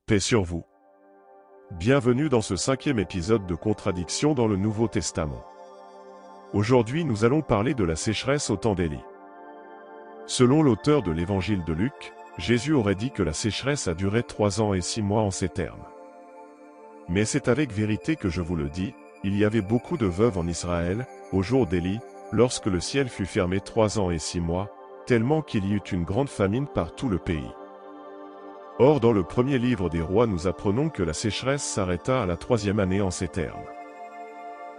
Paix sur vous. Bienvenue dans ce 5e épisode de Contradiction dans le Nouveau Testament. Aujourd'hui, nous allons parler de la sécheresse au temps d'Élie. Selon l'auteur de l'évangile de Luc, Jésus aurait dit que la sécheresse a duré 3 ans et 6 mois en ces termes. Mais c'est avec vérité que je vous le dis, il y avait beaucoup de veuves en Israël, au jour d'Élie, lorsque le ciel fut fermé 3 ans et 6 mois, tellement qu'il y eut une grande famine par tout le pays. Or, dans le premier livre des rois, nous apprenons que la sécheresse s'arrêta à la 3e année en ces termes.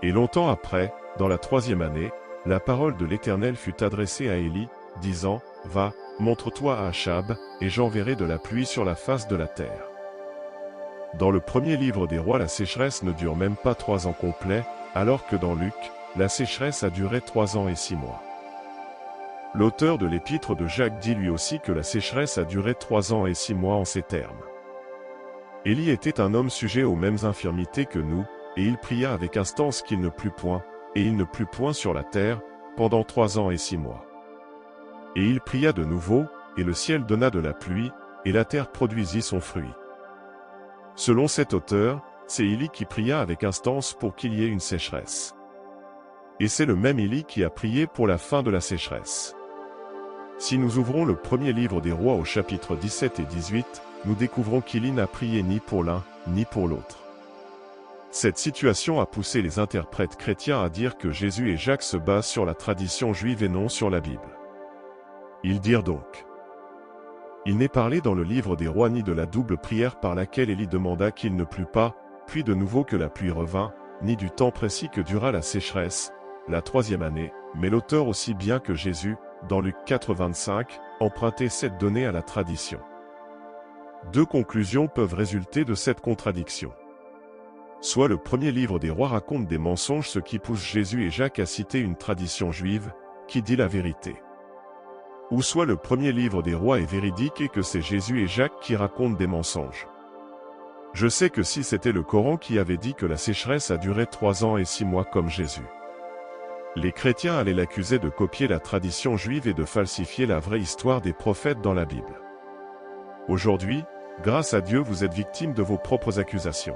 Et longtemps après, dans la 3e année, la parole de l'Éternel fut adressée à Élie, disant, « Va, montre-toi à Achab, et j'enverrai de la pluie sur la face de la terre. » Dans le premier livre des rois, la sécheresse ne dure même pas 3 ans complets, alors que dans Luc, la sécheresse a duré 3 ans et 6 mois. L'auteur de l'épître de Jacques dit lui aussi que la sécheresse a duré 3 ans et 6 mois en ces termes. Élie était un homme sujet aux mêmes infirmités que nous, et il pria avec instance qu'il ne plût point, et il ne plut point sur la terre, pendant 3 ans et 6 mois. Et il pria de nouveau, et le ciel donna de la pluie, et la terre produisit son fruit. Selon cet auteur, c'est Élie qui pria avec instance pour qu'il y ait une sécheresse. Et c'est le même Élie qui a prié pour la fin de la sécheresse. Si nous ouvrons le premier livre des rois au chapitre 17 et 18, nous découvrons qu'Élie n'a prié ni pour l'un, ni pour l'autre. Cette situation a poussé les interprètes chrétiens à dire que Jésus et Jacques se basent sur la tradition juive et non sur la Bible. Ils dirent donc: il n'est parlé dans le livre des rois ni de la double prière par laquelle Élie demanda qu'il ne plût pas, puis de nouveau que la pluie revint, ni du temps précis que dura la sécheresse, la 3e année, mais l'auteur aussi bien que Jésus, dans Luc 4,25, empruntait cette donnée à la tradition. 2 conclusions peuvent résulter de cette contradiction. Soit le premier livre des rois raconte des mensonges, ce qui pousse Jésus et Jacques à citer une tradition juive, qui dit la vérité. Ou soit le premier livre des rois est véridique et que c'est Jésus et Jacques qui racontent des mensonges. Je sais que si c'était le Coran qui avait dit que la sécheresse a duré 3 ans et 6 mois comme Jésus, les chrétiens allaient l'accuser de copier la tradition juive et de falsifier la vraie histoire des prophètes dans la Bible. Aujourd'hui, grâce à Dieu, vous êtes victime de vos propres accusations.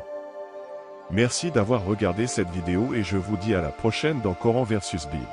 Merci d'avoir regardé cette vidéo et je vous dis à la prochaine dans Coran versus Bible.